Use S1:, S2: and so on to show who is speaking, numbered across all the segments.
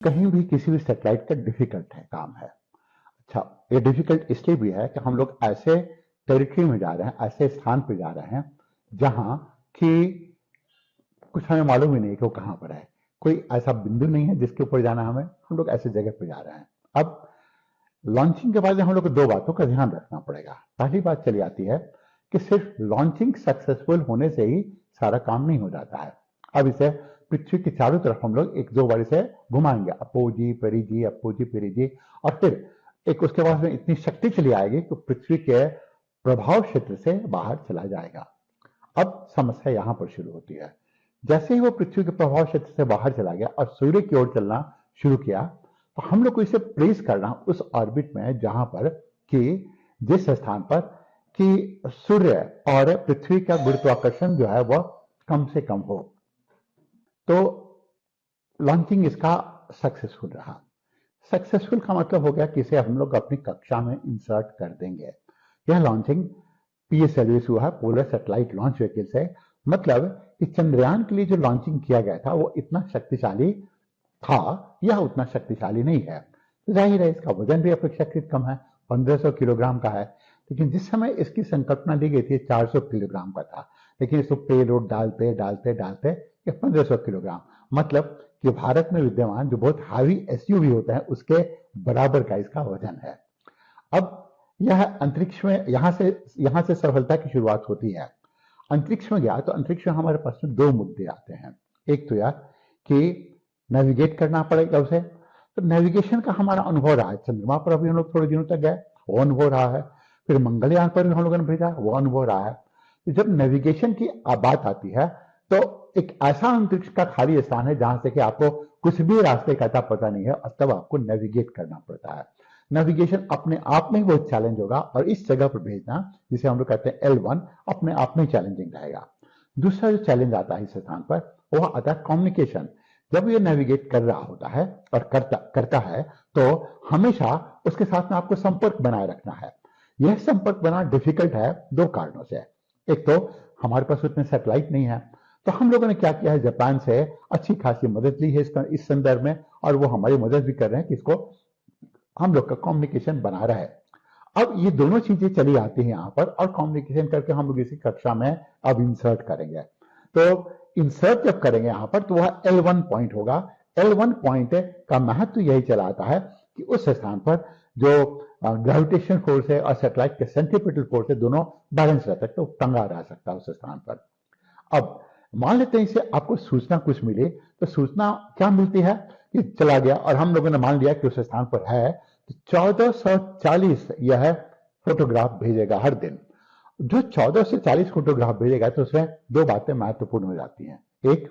S1: कहीं भी किसी भी सैटेलाइट का डिफिकल्ट है काम है। अच्छा, ये डिफिकल्ट इसलिए भी है कि हम लोग ऐसे टेरिटरी में जा रहे हैं, ऐसे स्थान पे जा रहे हैं जहां कि कुछ हमें मालूम ही नहीं कि वो कहां पर है। कोई ऐसा बिंदु नहीं है जिसके ऊपर जाना हमें, हम लोग ऐसी जगह पे जा रहे हैं। अब लॉन्चिंग के बाद हम लोग को दो बातों का ध्यान रखना पड़ेगा। पहली बात चली आती है कि सिर्फ लॉन्चिंग सक्सेसफुल होने से ही सारा काम नहीं हो जाता है। अब इसे पृथ्वी के चारों तरफ हम लोग एक दो बार इसे घुमाएंगे, अपोजी पेरीजी अपोजी पेरीजी, और फिर एक उसके बाद में इतनी शक्ति चली आएगी कि पृथ्वी के प्रभाव क्षेत्र से बाहर चला जाएगा। अब समस्या यहां पर शुरू होती है। जैसे ही वो पृथ्वी के प्रभाव क्षेत्र से बाहर चला गया और सूर्य की ओर चलना शुरू किया, तो हम लोग को इसे प्लेस करना उस ऑर्बिट में जहां पर कि जिस स्थान पर कि सूर्य और पृथ्वी का गुरुत्वाकर्षण जो है वह कम से कम हो। तो लॉन्चिंग इसका सक्सेसफुल रहा। सक्सेसफुल का मतलब हो गया कि इसे हम लोग अपनी कक्षा में इंसर्ट कर देंगे। यह लॉन्चिंग पीएसएलवी हुआ है, पोलर सैटेलाइट लॉन्च व्हीकल से। मतलब कि चंद्रयान के लिए जो लॉन्चिंग किया गया था वो इतना शक्तिशाली था, यह उतना शक्तिशाली नहीं है। तो जाहिर है इसका वजन भी अपेक्षाकृत कम है, 1500 किलोग्राम का है। लेकिन जिस समय इसकी संकल्पना ली गई थी 400 किलोग्राम का था, लेकिन इसको पेलोड डालते डालते डालते ये 1500 किलोग्राम, मतलब कि भारत में विद्यमान जो बहुत हावी एसयूवी होते हैं उसके बराबर का इसका वजन है। अब यह अंतरिक्ष में यहां से सफलता की शुरुआत होती है। अंतरिक्ष में गया तो अंतरिक्ष में हमारे पास में दो मुद्दे आते हैं। एक तो यह कि नेविगेट करना पड़ेगा उसे, तो नेविगेशन का हमारा अनुभव रहा है। चंद्रमा पर अभी हम लोग थोड़े दिनों तक गए, वो अनुभव रहा है। फिर मंगलयान पर भी हम लोगों ने भेजा, वो अनुभव रहा है। तो जब नेविगेशन की बात आती है तो एक ऐसा अंतरिक्ष का खाली स्थान है जहां से कि आपको कुछ भी रास्ते का अता पता नहीं है, और तब आपको नेविगेट करना पड़ता है। नेविगेशन अपने आप में ही बहुत चैलेंज होगा, और इस जगह पर भेजना जिसे हम लोग कहते हैं L1 अपने आप में चैलेंजिंग रहेगा। दूसरा जो चैलेंज आता है इस स्थान पर वह आता है कम्युनिकेशन। जब ये नेविगेट कर रहा होता है और करता है तो हमेशा उसके साथ में आपको संपर्क बनाए रखना है। यह संपर्क बनाना डिफिकल्ट है दो कारणों से। एक तो हमारे पास उतने सैटेलाइट नहीं है, तो हम लोगों ने क्या किया है, जापान से अच्छी खासी मदद ली है इस संदर्भ में, और वो हमारी मदद भी कर रहे हैं कि इसको हम लोग का कम्युनिकेशन बना रहे। अब ये दोनों चीजें चली आती हैं यहाँ पर, और कम्युनिकेशन करके हम लोग इसी कक्षा में अब इंसर्ट करेंगे। तो इंसर्ट जब करेंगे यहाँ पर तो वह L1 पॉइंट होगा। L1 पॉइंट का महत्व यही चला आता है कि उस स्थान पर जो ग्रेविटेशन फोर्स है और सैटेलाइट के सेंट्रीपिटल फोर्स है दोनों बैलेंस रह सकते, टंगा रह सकता है उस स्थान पर। अब मान लेते हैं इसे आपको सूचना कुछ मिले, तो सूचना क्या मिलती है कि चला गया और हम लोगों ने मान लिया कि उस स्थान पर है, तो 1440 यह फोटोग्राफ भेजेगा हर दिन। जो 1440 फोटोग्राफ भेजेगा तो उसमें दो बातें महत्वपूर्ण हो जाती हैं। एक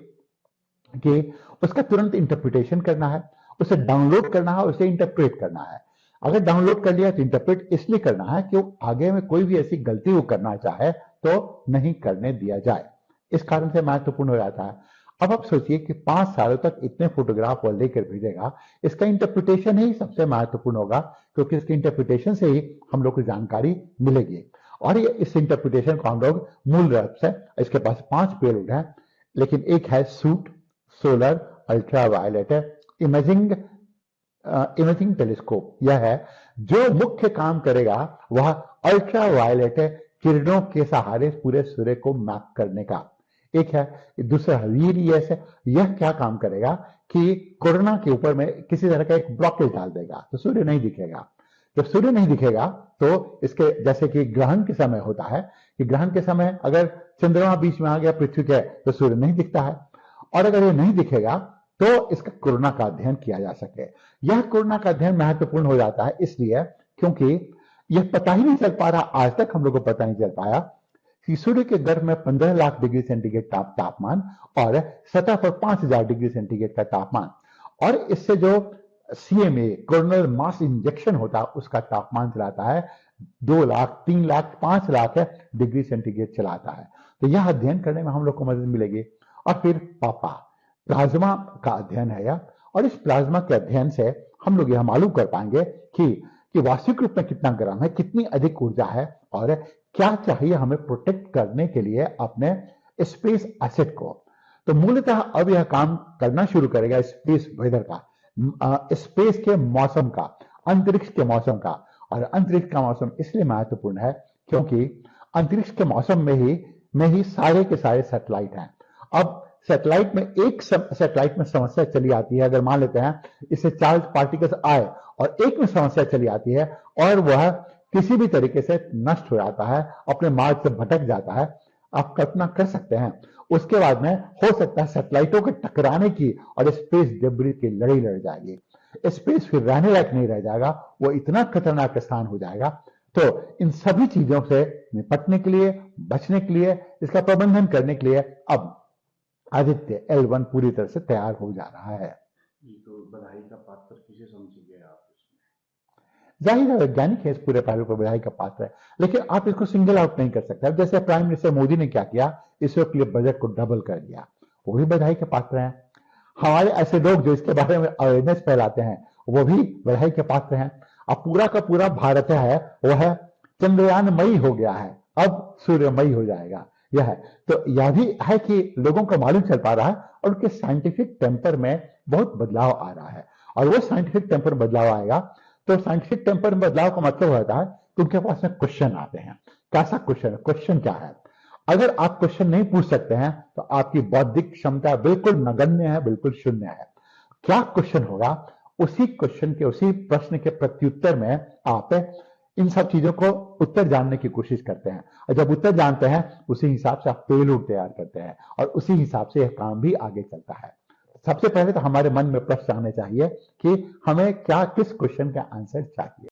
S1: कि उसका तुरंत इंटरप्रिटेशन करना है, उसे डाउनलोड करना है, उसे इंटरप्रेट करना है। अगर डाउनलोड कर लिया तो इंटरप्रेट इसलिए करना है कि वो आगे में कोई भी ऐसी गलती वो करना चाहे तो नहीं करने दिया जाए, इस कारण से महत्वपूर्ण हो जाता है। अब आप सोचिए कि 5 सालों तक इतने फोटोग्राफ वो लेकर भेजेगा, इसका इंटरप्रिटेशन ही सबसे महत्वपूर्ण होगा, क्योंकि इसके इंटरप्रिटेशन से ही हम लोग को जानकारी मिलेगी। और ये इस इंटरप्रिटेशन को हम लोग मूल रूप से, इसके पास 5 पेलोड है, लेकिन एक है suit, solar, ultra violet, imaging imaging telescope. यह है जो मुख्य काम करेगा वह अल्ट्रा वायलेट किरणों के सहारे पूरे सूर्य को मैप करने का। एक है दूसरा वीएलईएस है, यह क्या काम करेगा कि कोरोना के ऊपर में किसी तरह का एक ब्लॉकेज डाल देगा तो सूर्य नहीं दिखेगा। जब सूर्य नहीं दिखेगा तो इसके जैसे कि ग्रहण के समय होता है कि ग्रहण के समय अगर चंद्रमा बीच में आ गया पृथ्वी के तो सूर्य नहीं दिखता है, और अगर ये नहीं दिखेगा तो इसका कोरोना का अध्ययन किया जा सके। यह कोरोना का अध्ययन महत्वपूर्ण हो जाता है इसलिए क्योंकि यह पता ही नहीं चल पा रहा, आज तक हम लोग को पता नहीं चल पाया कि सूर्य के गर्भ में 15 लाख डिग्री सेंटीग्रेड तापमान और सतह पर 5000 डिग्री सेंटीग्रेड का तापमान, और इससे जो CMA कोरोनल मास इंजेक्शन होता है उसका तापमान चलाता है 2 लाख, 3 लाख, 5 लाख डिग्री सेंटीग्रेड चलाता है। तो यह अध्ययन करने में हम लोग को मदद मिलेगी। और फिर प्लाज्मा का अध्ययन है यह, और इस प्लाज्मा के अध्ययन से हम लोग यह मालूम कर पाएंगे कि वास्तविक रूप में कितना गर्म है, कितनी अधिक ऊर्जा है, और क्या चाहिए हमें प्रोटेक्ट करने के लिए अपने स्पेस एसेट को। तो मूलतः अब यह काम करना शुरू करेगा स्पेस वेदर का। स्पेस के मौसम का, अंतरिक्ष के मौसम का। और अंतरिक्ष का मौसम इसलिए महत्वपूर्ण है क्योंकि अंतरिक्ष के मौसम में ही सारे के सारे सैटेलाइट हैं। अब सैटेलाइट में सैटेलाइट में समस्या चली आती है, अगर मान लेते हैं इससे चार्ज पार्टिकल्स आए और एक में समस्या चली आती है और वह किसी भी तरीके से नष्ट हो जाता है, अपने मार्ग से भटक जाता है, आप कल्पना कर सकते हैं उसके बाद में हो सकता है सैटेलाइटों के टकराने की और स्पेस डेब्रिस की लड़ाई लड़ जाएगी। स्पेस फिर रहने लायक नहीं रह जाएगा, वो इतना खतरनाक स्थान हो जाएगा। तो इन सभी चीजों से निपटने के लिए, बचने के लिए, इसका प्रबंधन करने के लिए अब आदित्य L1 पूरी तरह से तैयार हो जा रहा है।
S2: तो बधाई का पात्र किसे समझिए आप इसमें?
S1: जाहिर है वैज्ञानिक है, इस पूरे पहलू पर बधाई का पात्र है, लेकिन आप इसको सिंगल आउट नहीं कर सकते। जैसे प्राइम मिनिस्टर मोदी ने क्या किया, इसरो के लिए बजट को डबल कर दिया, वो भी बधाई के पात्र हैं। हमारे ऐसे लोग जो इसके बारे में अवेयरनेस फैलाते हैं वो भी बधाई के पात्र हैं। अब पूरा का पूरा भारत है वो है चंद्रयानमयी हो गया है, अब सूर्यमयी हो जाएगा। यह है, तो यह भी है कि लोगों को मालूम चल पा रहा है और उनके साइंटिफिक टेम्पर में बहुत बदलाव आ रहा है। और वो साइंटिफिक टेम्पर बदलाव आएगा तो साइंटिफिक टेम्पर में बदलाव का मतलब होता है कि उनके पास में क्वेश्चन आते हैं। कैसा क्वेश्चन? क्वेश्चन क्या है? अगर आप क्वेश्चन नहीं पूछ सकते हैं तो आपकी बौद्धिक क्षमता बिल्कुल नगण्य है, बिल्कुल शून्य है। क्या क्वेश्चन होगा? उसी क्वेश्चन के, उसी प्रश्न के प्रत्युत्तर में आप इन सब चीजों को उत्तर जानने की कोशिश करते हैं, और जब उत्तर जानते हैं उसी हिसाब से आप पेलोड तैयार करते हैं और उसी हिसाब से यह काम भी आगे चलता है। सबसे पहले तो हमारे मन में प्रश्न आने चाहिए कि हमें क्या, किस क्वेश्चन का आंसर चाहिए।